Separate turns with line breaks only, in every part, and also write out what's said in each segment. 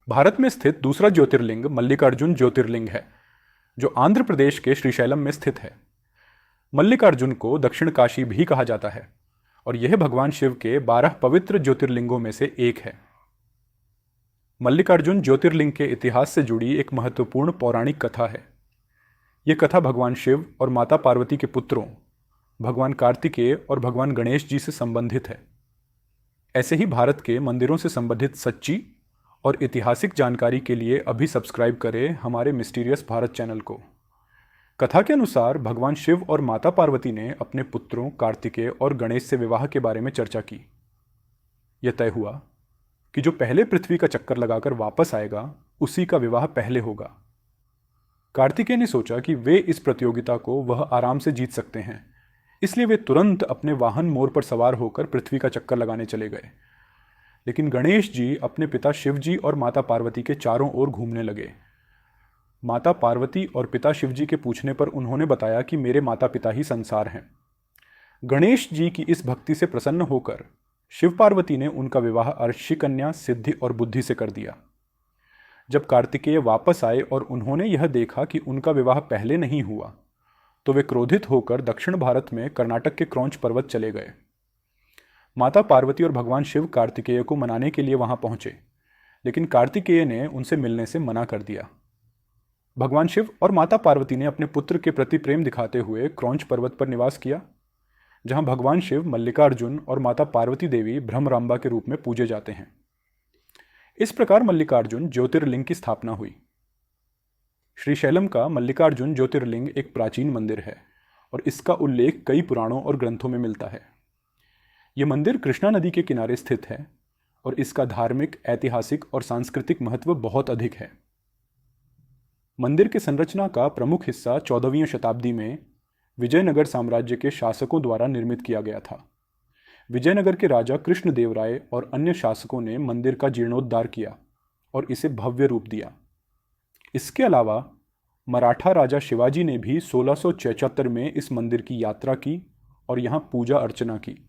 भारत में स्थित दूसरा ज्योतिर्लिंग मल्लिकार्जुन ज्योतिर्लिंग है, जो आंध्र प्रदेश के श्रीशैलम में स्थित है। मल्लिकार्जुन को दक्षिण काशी भी कहा जाता है और यह भगवान शिव के 12 पवित्र ज्योतिर्लिंगों में से एक है। मल्लिकार्जुन ज्योतिर्लिंग के इतिहास से जुड़ी एक महत्वपूर्ण पौराणिक कथा है। यह कथा भगवान शिव और माता पार्वती के पुत्रों भगवान कार्तिकेय और भगवान गणेश जी से संबंधित है। ऐसे ही भारत के मंदिरों से संबंधित सच्ची और ऐतिहासिक जानकारी के लिए अभी सब्सक्राइब करें हमारे मिस्टीरियस भारत चैनल को। कथा के अनुसार भगवान शिव और माता पार्वती ने अपने पुत्रों कार्तिकेय और गणेश से विवाह के बारे में चर्चा की। यह तय हुआ कि जो पहले पृथ्वी का चक्कर लगाकर वापस आएगा उसी का विवाह पहले होगा। कार्तिकेय ने सोचा कि वे इस प्रतियोगिता को वह आराम से जीत सकते हैं, इसलिए वे तुरंत अपने वाहन मोर पर सवार होकर पृथ्वी का चक्कर लगाने चले गए। लेकिन गणेश जी अपने पिता शिव जी और माता पार्वती के चारों ओर घूमने लगे। माता पार्वती और पिता शिव जी के पूछने पर उन्होंने बताया कि मेरे माता पिता ही संसार हैं। गणेश जी की इस भक्ति से प्रसन्न होकर शिव पार्वती ने उनका विवाह अर्षि कन्या, सिद्धि और बुद्धि से कर दिया। जब कार्तिकेय वापस आए और उन्होंने यह देखा कि उनका विवाह पहले नहीं हुआ, तो वे क्रोधित होकर दक्षिण भारत में कर्नाटक के क्रौंच पर्वत चले गए। माता पार्वती और भगवान शिव कार्तिकेय को मनाने के लिए वहां पहुंचे, लेकिन कार्तिकेय ने उनसे मिलने से मना कर दिया। भगवान शिव और माता पार्वती ने अपने पुत्र के प्रति प्रेम दिखाते हुए क्रौंच पर्वत पर निवास किया, जहां भगवान शिव मल्लिकार्जुन और माता पार्वती देवी भ्रमरांबा के रूप में पूजे जाते हैं। इस प्रकार मल्लिकार्जुन ज्योतिर्लिंग की स्थापना हुई। श्रीशैलम का मल्लिकार्जुन ज्योतिर्लिंग एक प्राचीन मंदिर है और इसका उल्लेख कई पुराणों और ग्रंथों में मिलता है। यह मंदिर कृष्णा नदी के किनारे स्थित है और इसका धार्मिक, ऐतिहासिक और सांस्कृतिक महत्व बहुत अधिक है। मंदिर की संरचना का प्रमुख हिस्सा 14वीं शताब्दी में विजयनगर साम्राज्य के शासकों द्वारा निर्मित किया गया था। विजयनगर के राजा कृष्णदेव राय और अन्य शासकों ने मंदिर का जीर्णोद्धार किया और इसे भव्य रूप दिया। इसके अलावा मराठा राजा शिवाजी ने भी 1676 में इस मंदिर की यात्रा की और यहाँ पूजा अर्चना की।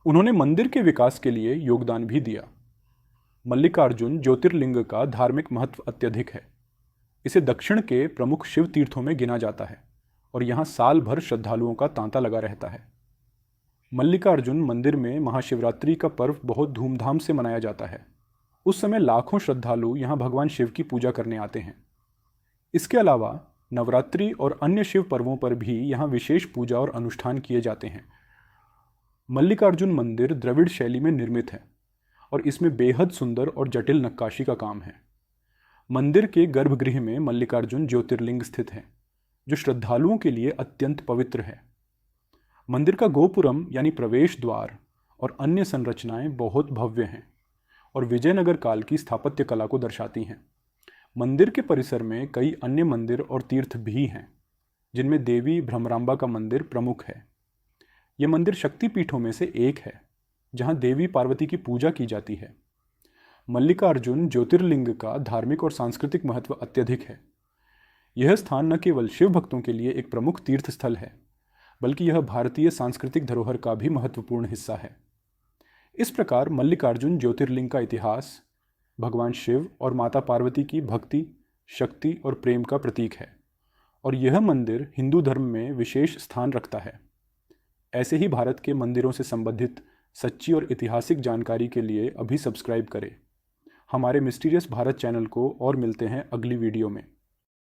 उन्होंने मंदिर के विकास के लिए योगदान भी दिया। मल्लिकार्जुन ज्योतिर्लिंग का धार्मिक महत्व अत्यधिक है। इसे दक्षिण के प्रमुख शिव तीर्थों में गिना जाता है और यहाँ साल भर श्रद्धालुओं का तांता लगा रहता है। मल्लिकार्जुन मंदिर में महाशिवरात्रि का पर्व बहुत धूमधाम से मनाया जाता है। उस समय लाखों श्रद्धालु यहाँ भगवान शिव की पूजा करने आते हैं। इसके अलावा नवरात्रि और अन्य शिव पर्वों पर भी यहाँ विशेष पूजा और अनुष्ठान किए जाते हैं। मल्लिकार्जुन मंदिर द्रविड़ शैली में निर्मित है और इसमें बेहद सुंदर और जटिल नक्काशी का काम है। मंदिर के गर्भगृह में मल्लिकार्जुन ज्योतिर्लिंग स्थित है, जो श्रद्धालुओं के लिए अत्यंत पवित्र है। मंदिर का गोपुरम यानी प्रवेश द्वार और अन्य संरचनाएं बहुत भव्य हैं और विजयनगर काल की स्थापत्य कला को दर्शाती हैं। मंदिर के परिसर में कई अन्य मंदिर और तीर्थ भी हैं, जिनमें देवी भ्रमरांबा का मंदिर प्रमुख है। यह मंदिर शक्तिपीठों में से एक है, जहां देवी पार्वती की पूजा की जाती है। मल्लिकार्जुन ज्योतिर्लिंग का धार्मिक और सांस्कृतिक महत्व अत्यधिक है। यह स्थान न केवल शिव भक्तों के लिए एक प्रमुख तीर्थ स्थल है, बल्कि यह भारतीय सांस्कृतिक धरोहर का भी महत्वपूर्ण हिस्सा है। इस प्रकार मल्लिकार्जुन ज्योतिर्लिंग का इतिहास भगवान शिव और माता पार्वती की भक्ति, शक्ति और प्रेम का प्रतीक है और यह मंदिर हिंदू धर्म में विशेष स्थान रखता है। ऐसे ही भारत के मंदिरों से संबंधित सच्ची और ऐतिहासिक जानकारी के लिए अभी सब्सक्राइब करें हमारे मिस्टीरियस भारत चैनल को और मिलते हैं अगली वीडियो में।